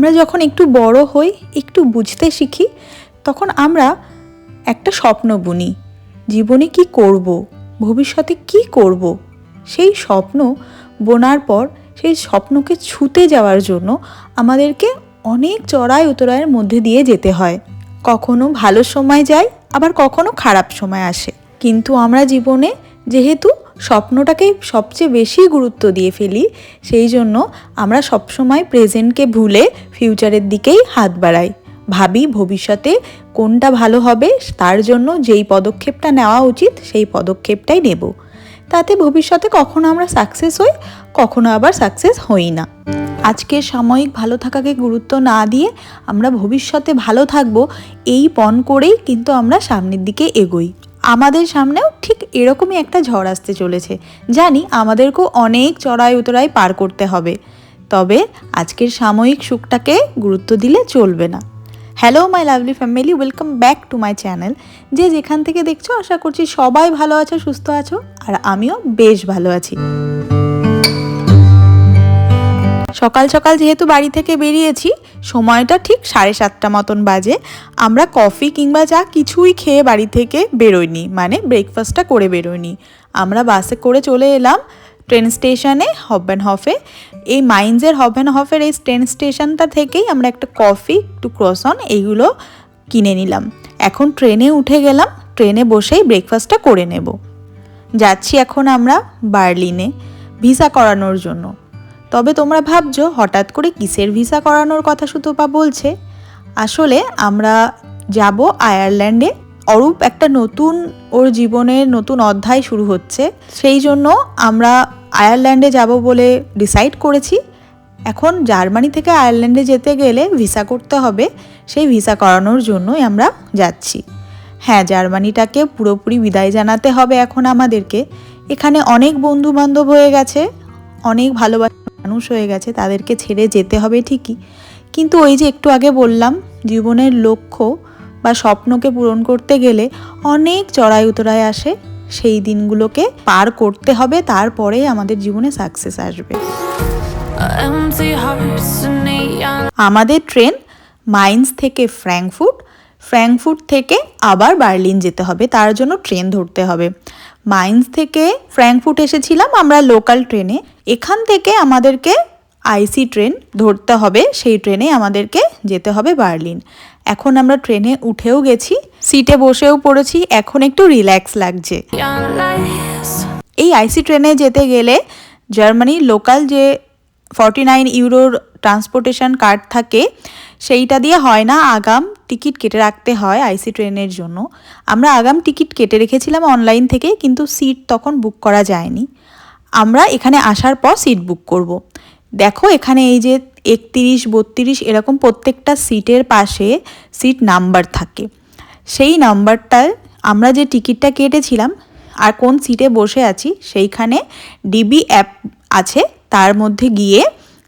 আমরা যখন একটু বড় হই, একটু বুঝতে শিখি, তখন আমরা একটা স্বপ্ন বুনি, জীবনে কি করব, ভবিষ্যতে কি করব। সেই স্বপ্ন বোনার পর সেই স্বপ্নকে ছুঁতে যাওয়ার জন্য আমাদেরকে অনেক চড়াই উতরাইয়ের মধ্যে দিয়ে যেতে হয়। কখনো ভালো সময় যায়, আবার কখনো খারাপ সময় আসে, কিন্তু আমরা জীবনে যেহেতু স্বপ্নটাকেই সবচেয়ে বেশি গুরুত্ব দিয়ে ফেলি, সেই জন্য আমরা সবসময় প্রেজেন্টকে ভুলে ফিউচারের দিকেই হাত বাড়াই, ভাবি ভবিষ্যতে কোনটা ভালো হবে, তার জন্য যেই পদক্ষেপটা নেওয়া উচিত সেই পদক্ষেপটাই নেব। তাতে ভবিষ্যতে কখনো আমরা সাকসেস হই, কখনো আবার সাকসেস হই না। আজকে সাময়িক ভালো থাকাকে গুরুত্ব না দিয়ে আমরা ভবিষ্যতে ভালো থাকবো এই পণ করেই কিন্তু আমরা সামনের দিকে এগোই। আমাদের সামনেও ঠিক এরকমই একটা ঝড় আসতে চলেছে, জানি আমাদেরকেও অনেক চড়াই উতরাই পার করতে হবে, তবে আজকের সাময়িক সুখটাকে গুরুত্ব দিলে চলবে না। Hello my lovely family, welcome back to my channel. যে যেখান থেকে দেখছো আশা করছি সবাই ভালো আছো, সুস্থ আছো, আর আমিও বেশ ভালো আছি। সকাল সকাল যেহেতু বাড়ি থেকে বেরিয়েছি, সময়টা ঠিক 7:30 মতন বাজে। আমরা কফি কিংবা চা কিছুই খেয়ে বাড়ি থেকে বেরোইনি, মানে ব্রেকফাস্টটা করে বেরোইনি। আমরা বাসে করে চলে এলাম ট্রেন স্টেশনে হফব্যানহফে। এই মাইন্সের হফব্যানহফের এই ট্রেন স্টেশনটা থেকেই আমরা একটা কফি, একটু ক্রসন এইগুলো কিনে নিলাম। এখন ট্রেনে উঠে গেলাম, ট্রেনে বসেই ব্রেকফাস্টটা করে নেব। যাচ্ছি এখন আমরা বার্লিনে ভিসা করানোর জন্য। তবে তোমরা ভাবছো হঠাৎ করে কিসের ভিসা করানোর কথা সুতপা বলছে। আসলে আমরা যাব আয়ারল্যান্ডে। অরূপ একটা নতুন, ওর জীবনের নতুন অধ্যায় শুরু হচ্ছে, সেই জন্য আমরা আয়ারল্যান্ডে যাব বলে ডিসাইড করেছি। এখন জার্মানি থেকে আয়ারল্যান্ডে যেতে গেলে ভিসা করতে হবে, সেই ভিসা করানোর জন্যই আমরা যাচ্ছি। হ্যাঁ, জার্মানিটাকে পুরোপুরি বিদায় জানাতে হবে এখন আমাদেরকে। এখানে অনেক বন্ধু বান্ধব হয়ে গেছে, অনেক ভালোবাসা মানুষ হয়ে গেছে, তাদেরকে ছেড়ে যেতে হবে ঠিকই, কিন্তু ওই যে একটু আগে বললাম, জীবনের লক্ষ্য বা স্বপ্নকে পূরণ করতে গেলে অনেক চড়াই উতরাই আসে, সেই দিনগুলোকে পার করতে হবে, তারপরেই আমাদের জীবনে সাকসেস আসবে। আমাদের ট্রেন মাইন্স থেকে ফ্র্যাঙ্কফুর্ট থেকে আবার বার্লিন যেতে হবে, তার জন্য ট্রেন ধরতে হবে। মাইন্স থেকে ফ্র্যাঙ্কফুর্ট এসেছিলাম আমরা লোকাল ট্রেনে, এখান থেকে আমাদেরকে আইসি ট্রেন ধরতে হবে, সেই ট্রেনে আমাদেরকে যেতে হবে বার্লিন। এখন আমরা ট্রেনে উঠেও গেছি, সিটে বসেও পড়েছি, এখন একটু রিল্যাক্স লাগছে। এই আইসি ট্রেনে যেতে গেলে জার্মানির লোকাল যে 49 ইউরোর ট্রান্সপোর্টেশন কার্ড থাকে, সেইটা দিয়ে হয় না, আগাম টিকিট কেটে রাখতে হয় আইসি ট্রেনের জন্য। আমরা আগাম টিকিট কেটে রেখেছিলাম অনলাইন থেকে, কিন্তু সিট তখন বুক করা যায়নি। আমরা এখানে আসার পর সিট বুক করব। দেখো এখানে এই যে 31, 32 এরকম প্রত্যেকটা সিটের পাশে সিট নাম্বার থাকে। সেই নাম্বারটায় আমরা যে টিকিটটা কেটেছিলাম আর কোন সিটে বসে আছি সেইখানে ডিবি অ্যাপ আছে, তার মধ্যে গিয়ে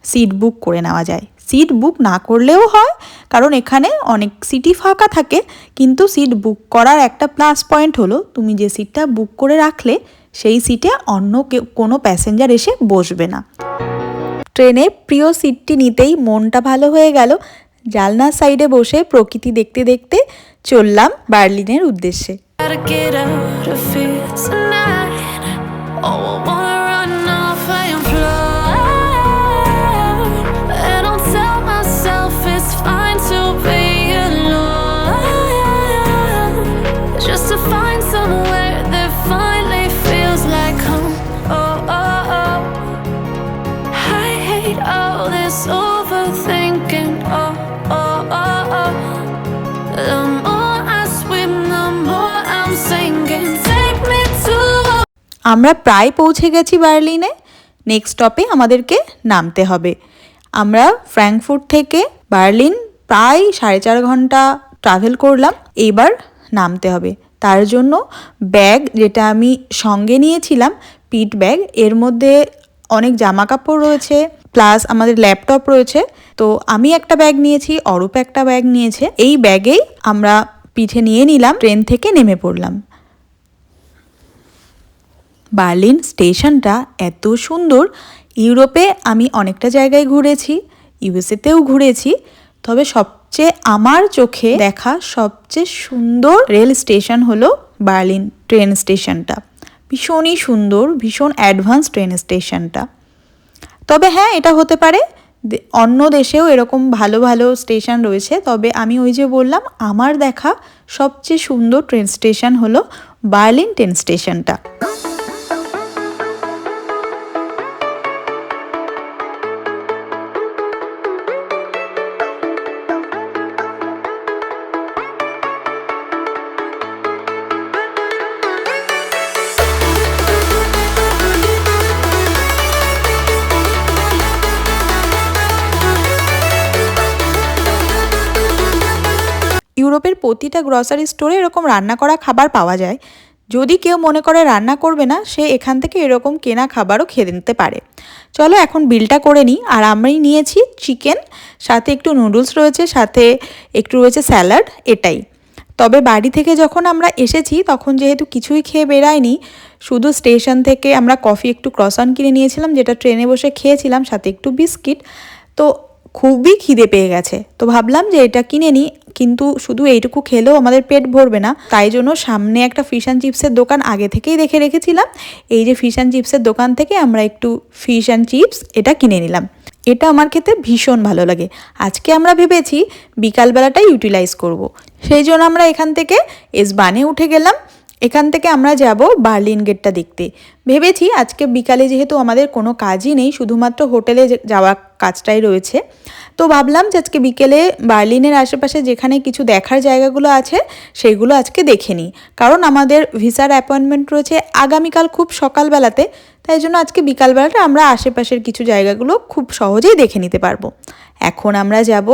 সিট বুক করে নেওয়া যায়। সিট বুক না করলেও হয়, কারণ এখানে অনেক সিটই ফাঁকা থাকে, কিন্তু সিট বুক করার একটা প্লাস পয়েন্ট হলো তুমি যে সিটটা বুক করে রাখলে সেই সিটে অন্য কোনো প্যাসেঞ্জার এসে বসবে না। ট্রেনের প্রিয় সিটটি নিতেই মনটা ভালো হয়ে গেল। জানলার সাইডে বসে প্রকৃতি দেখতে দেখতে চললাম বার্লিনের উদ্দেশ্যে। আমরা প্রায় পৌঁছে গেছি বার্লিনে। নেক্সট স্টপে আমাদেরকে নামতে হবে। আমরা ফ্র্যাঙ্কফুর্ট থেকে বার্লিন প্রায় 4.5 ঘন্টা ট্রাভেল করলাম, এইবার নামতে হবে। তার জন্য ব্যাগ, যেটা আমি সঙ্গে নিয়েছিলাম পিট ব্যাগ, এর মধ্যে অনেক জামা কাপড় রয়েছে, প্লাস আমাদের ল্যাপটপ রয়েছে। তো আমি একটা ব্যাগ নিয়েছি, অরূপ একটা ব্যাগ নিয়েছে। এই ব্যাগেই আমরা পিঠে নিয়ে নিলাম, ট্রেন থেকে নেমে পড়লাম। বার্লিন স্টেশনটা এত সুন্দর, ইউরোপে আমি অনেকটা জায়গায় ঘুরেছি, ইউএসএতেও ঘুরেছি, তবে সবচেয়ে আমার চোখে দেখা সবচেয়ে সুন্দর রেল স্টেশন হলো বার্লিন ট্রেন স্টেশনটা। ভীষণই সুন্দর, ভীষণ অ্যাডভান্স ট্রেন স্টেশনটা। তবে হ্যাঁ, এটা হতে পারে অন্য দেশেও এরকম ভালো ভালো স্টেশন রয়েছে, তবে আমি ওই যে বললাম আমার দেখা সবচেয়ে সুন্দর ট্রেন স্টেশন হলো বার্লিন ট্রেন স্টেশনটা। ইউরোপের প্রতিটা গ্রসারি স্টোরে এরকম রান্না করা খাবার পাওয়া যায়। যদি কেউ মনে করে রান্না করবে না, সে এখান থেকে এরকম কেনা খাবারও খেয়ে নিতে পারে। চলো এখন বিলটা করে নিই। আর আমি নিয়েছি চিকেন, সাথে একটু নুডলস রয়েছে, সাথে একটু রয়েছে স্যালাড, এটাই। তবে বাড়ি থেকে যখন আমরা এসেছি তখন যেহেতু কিছুই খেয়ে বেরাইনি, শুধু স্টেশন থেকে আমরা কফি একটু ক্রসান কিনে নিয়েছিলাম, যেটা ট্রেনে বসে খেয়েছিলাম, সাথে একটু বিস্কিট। তো খুবই খিদে পেয়ে গেছে, তো ভাবলাম যে এটা কিনে নিই, কিন্তু শুধু এইটুকু খেলেও আমাদের পেট ভরবে না। তাই জন্য সামনে একটা ফিশ অ্যান্ড চিপসের দোকান আগে থেকেই দেখে রেখেছিলাম। এই যে ফিশ অ্যান্ড চিপসের দোকান থেকে আমরা একটু ফিশ অ্যান্ড চিপস এটা কিনে নিলাম। এটা আমার খেতে ভীষণ ভালো লাগে। আজকে আমরা ভেবেছি বিকালবেলাটা ইউটিলাইজ করব। সেই জন্য আমরা এখান থেকে এসবানে উঠে গেলাম। এখান থেকে আমরা যাব বার্লিন গেটটা দেখতে। ভেবেছি আজকে বিকালে যেহেতু আমাদের কোনো কাজই নেই, শুধুমাত্র হোটেলে যাওয়া কাজটাই রয়েছে, তো ভাবলাম যে আজকে বিকেলে বার্লিনের আশেপাশে যেখানে কিছু দেখার জায়গাগুলো আছে সেইগুলো আজকে দেখে নিই। কারণ আমাদের ভিসার অ্যাপয়েন্টমেন্ট রয়েছে আগামীকাল খুব সকালবেলাতে, তাই জন্য আজকে বিকালবেলাটা আমরা আশেপাশের কিছু জায়গাগুলো খুব সহজেই দেখে নিতে পারবো। এখন আমরা যাব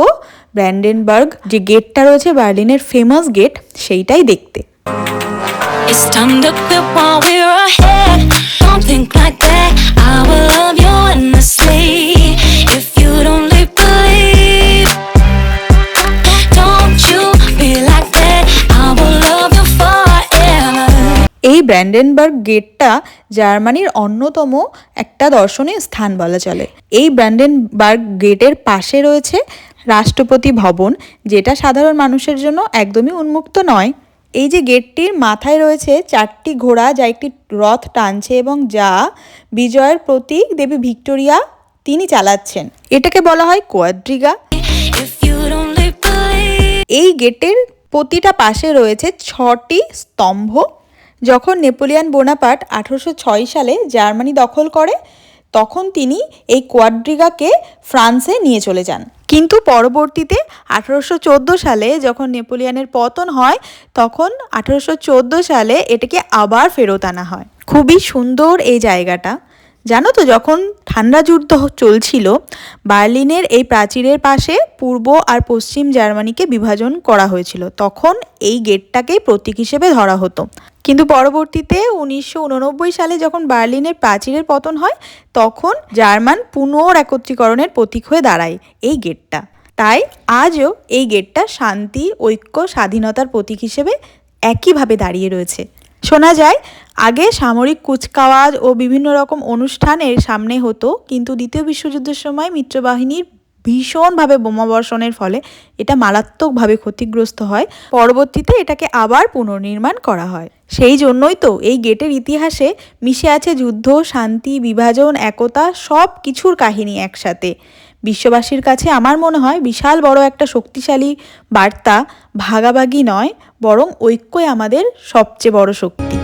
ব্র্যান্ডেনবার্গ, যে গেটটা রয়েছে বার্লিনের ফেমাস গেট, সেইটাই দেখতে। It's time to quit while we're ahead. Don't think like that. I will love you endlessly. If you don't believe, don't you be like that. I will love you forever. এই Brandenburg গেটটা জার্মানির অন্যতম একটা দর্শনীয় স্থান বলা চলে। এই ব্র্যান্ডেনবার্গ গেটের পাশে রয়েছে রাষ্ট্রপতি ভবন, যেটা সাধারণ মানুষের জন্য একদমই উন্মুক্ত নয়। এই যে গেটটির মাথায় রয়েছে 4টি ঘোড়া, যা একটি রথ টানছে এবং যা বিজয়ের প্রতীক দেবী ভিক্টোরিয়া তিনি চালাচ্ছেন। এটাকে বলা হয় কোয়াড্রিগা। If you don't believe, এই গেটের প্রতিটা পাশে রয়েছে 6টি স্তম্ভ। যখন নেপোলিয়ন বোনাপার্ট 1806 সালে জার্মানি দখল করে, তখন তিনি এই কোয়াড্রিগাকে ফ্রান্সে নিয়ে চলে যান। কিন্তু পরবর্তীতে 1814 সালে যখন নেপোলিয়নের পতন হয়, তখন 1814 সালে এটাকে আবার ফেরত আনা হয়। খুবই সুন্দর এই জায়গাটা। জানো তো, যখন ঠান্ডা যুদ্ধ চলছিল, বার্লিনের এই প্রাচীরের পাশে পূর্ব আর পশ্চিম জার্মানিকে বিভাজন করা হয়েছিল। তখন এই গেটটাকেই প্রতীক হিসেবে ধরা হতো। কিন্তু পরবর্তীতে 1989 সালে যখন বার্লিনের প্রাচীরের পতন হয়, তখন জার্মান পুনঃএকত্রীকরণের প্রতীক হয়ে দাঁড়ায় এই গেটটা। তাই আজও এই গেটটা শান্তি, ঐক্য, স্বাধীনতার প্রতীক হিসেবে একইভাবে দাঁড়িয়ে রয়েছে। শোনা যায় আগে সামরিক কুচকাওয়াজ ও বিভিন্ন রকম অনুষ্ঠান এর সামনে হতো, কিন্তু দ্বিতীয় বিশ্বযুদ্ধের সময় মিত্রবাহিনীর ভীষণভাবে বোমাবর্ষণের ফলে এটা মারাত্মকভাবে ক্ষতিগ্রস্ত হয়। পরবর্তীতে এটাকে আবার পুনর্নির্মাণ করা হয়। সেই জন্যই তো এই গেটের ইতিহাসে মিশে আছে যুদ্ধ, শান্তি, বিভাজন, একতা, সব কিছুর কাহিনী একসাথে। বিশ্ববাসীর কাছে আমার মনে হয় বিশাল বড় একটা শক্তিশালী বার্তা। ভাগাভাগি নয়, বরং ঐক্যই আমাদের সবচেয়ে বড় শক্তি।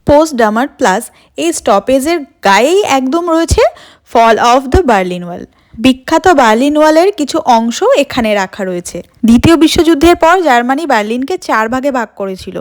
পোস্টডামার প্লাস এই স্টপেজের গায়েই একদম রয়েছে ফল অফ দ্য বার্লিন ওয়াল। বিখ্যাত বার্লিন ওয়ালের কিছু অংশ এখানে রাখা রয়েছে। দ্বিতীয় বিশ্বযুদ্ধের পর জার্মানি বার্লিনকে 4 ভাগে ভাগ করেছিল,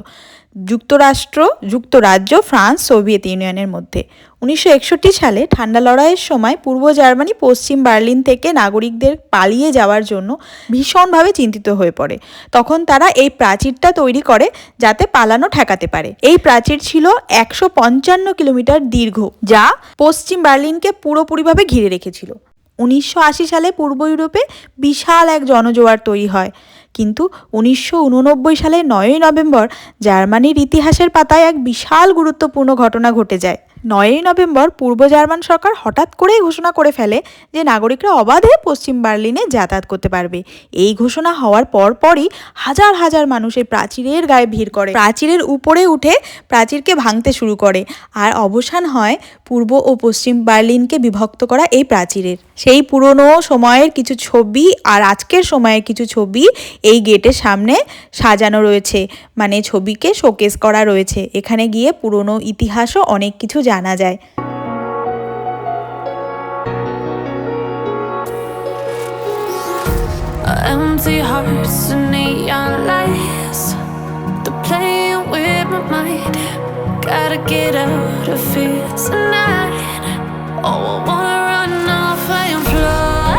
যুক্তরাজ্য, ফ্রান্স, সোভিয়েত ইউনিয়নের মধ্যে। 1961 সালে ঠান্ডা লড়াইয়ের সময় পূর্ব জার্মানি পশ্চিম বার্লিন থেকে নাগরিকদের পালিয়ে যাওয়ার জন্য ভীষণভাবে চিন্তিত হয়ে পড়ে। তখন তারা এই প্রাচীরটা তৈরি করে যাতে পালানো ঠেকাতে পারে। এই প্রাচীর ছিল 155 কিলোমিটার দীর্ঘ, যা পশ্চিম বার্লিনকে পুরোপুরিভাবে ঘিরে রেখেছিল। 1980 সালে পূর্ব ইউরোপে বিশাল এক জনজোয়ার তৈরি হয়, কিন্তু 1989 সালের 9ই নভেম্বর জার্মানির ইতিহাসের পাতায় এক বিশাল গুরুত্বপূর্ণ ঘটনা ঘটে যায়। 9ই নভেম্বর পূর্ব জার্মান সরকার হঠাৎ করেই ঘোষণা করে ফেলে যে নাগরিকরা অবাধে পশ্চিম বার্লিনে যাতায়াত করতে পারবে। এই ঘোষণা হওয়ার পরপরই হাজার হাজার মানুষ এই প্রাচীরের গায়ে ভিড় করে, প্রাচীরের উপরে উঠে প্রাচীরকে ভাঙতে শুরু করে, আর অবসান হয় পূর্ব ও পশ্চিম বার্লিনকে বিভক্ত করা এই প্রাচীরের। সেই পুরনো সময়ের কিছু ছবি আর আজকের সময়ের কিছু ছবি এই গেটের সামনে সাজানো রয়েছে, মানে ছবিকে শোকেস করা রয়েছে। এখানে গিয়ে পুরনো ইতিহাসও অনেক কিছু জানা যায়। Empty hearts and neon lights, they're playing with my mind. Gotta get out of here tonight. Oh, I wanna run off and fly,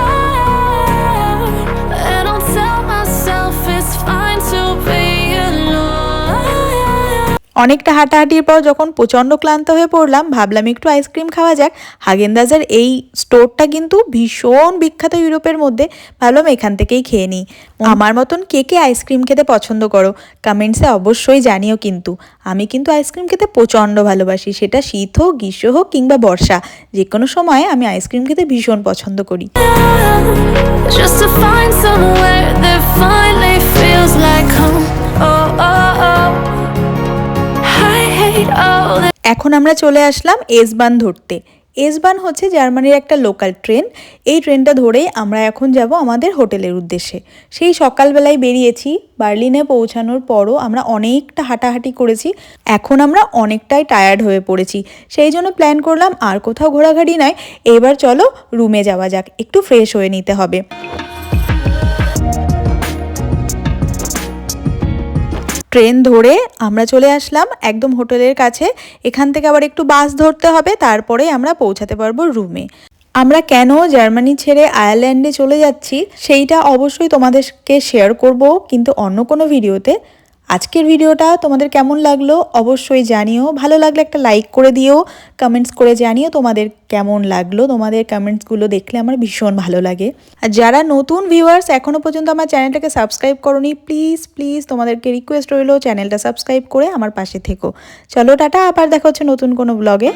and I'll tell myself it's fine to be alone. অনেকটা হাঁটাহাঁটির পর যখন প্রচণ্ড ক্লান্ত হয়ে পড়লাম, ভাবলাম একটু ice cream খাওয়া যাক। হাগেনদাজের এই স্টোরটা কিন্তু ভীষণ বিখ্যাত ইউরোপের মধ্যে, ভাবলাম এখান থেকেই খেয়ে নিই। আমার মতন কে কে আইসক্রিম খেতে পছন্দ করো কমেন্টসে অবশ্যই জানিও। কিন্তু আমি কিন্তু আইসক্রিম খেতে প্রচণ্ড ভালোবাসি, সেটা শীত হোক, গ্রীষ্ম হোক কিংবা বর্ষা, যে কোনো সময় আমি আইসক্রিম খেতে ভীষণ পছন্দ করি। Just to find somewhere that finally feels like home. Oh, oh, oh. I hate all the এখন আমরা চলে আসলাম এসবান ধরতে। এসবান হচ্ছে জার্মানির একটা লোকাল ট্রেন। এই ট্রেনটা ধরেই আমরা এখন যাব আমাদের হোটেলের উদ্দেশ্যে। সেই সকালবেলায় বেরিয়েছি, বার্লিনে পৌঁছানোর পরও আমরা অনেকটা হাঁটাহাঁটি করেছি, এখন আমরা অনেকটাই টায়ার্ড হয়ে পড়েছি। সেই জন্য প্ল্যান করলাম আর কোথাও ঘোরাঘুরি নয়, এবার চলো রুমে যাওয়া যাক, একটু ফ্রেশ হয়ে নিতে হবে। ট্রেন ধরে আমরা চলে আসলাম একদম হোটেলের কাছে। এখান থেকে আবার একটু বাস ধরতে হবে, তারপরে আমরা পৌঁছাতে পারবো রুমে। আমরা কেন জার্মানি ছেড়ে আয়ারল্যান্ডে চলে যাচ্ছি সেইটা অবশ্যই তোমাদেরকে শেয়ার করব, কিন্তু অন্য কোনো ভিডিওতে। আজকের ভিডিওটা তোমাদের কেমন লাগলো অবশ্যই জানিও, ভালো লাগলে একটা লাইক করে দিও, কমেন্টস করে জানিও তোমাদের কেমন লাগলো। তোমাদের কমেন্টসগুলো দেখলে আমার ভীষণ ভালো লাগে। আর যারা নতুন ভিউয়ার্স এখনও পর্যন্ত আমার চ্যানেলটাকে সাবস্ক্রাইব করোনি, প্লিজ প্লিজ তোমাদেরকে রিকোয়েস্ট রইলো চ্যানেলটা সাবস্ক্রাইব করে আমার পাশে থেকো। চলো টাটা, আবার দেখা হচ্ছে নতুন কোনো ব্লগে।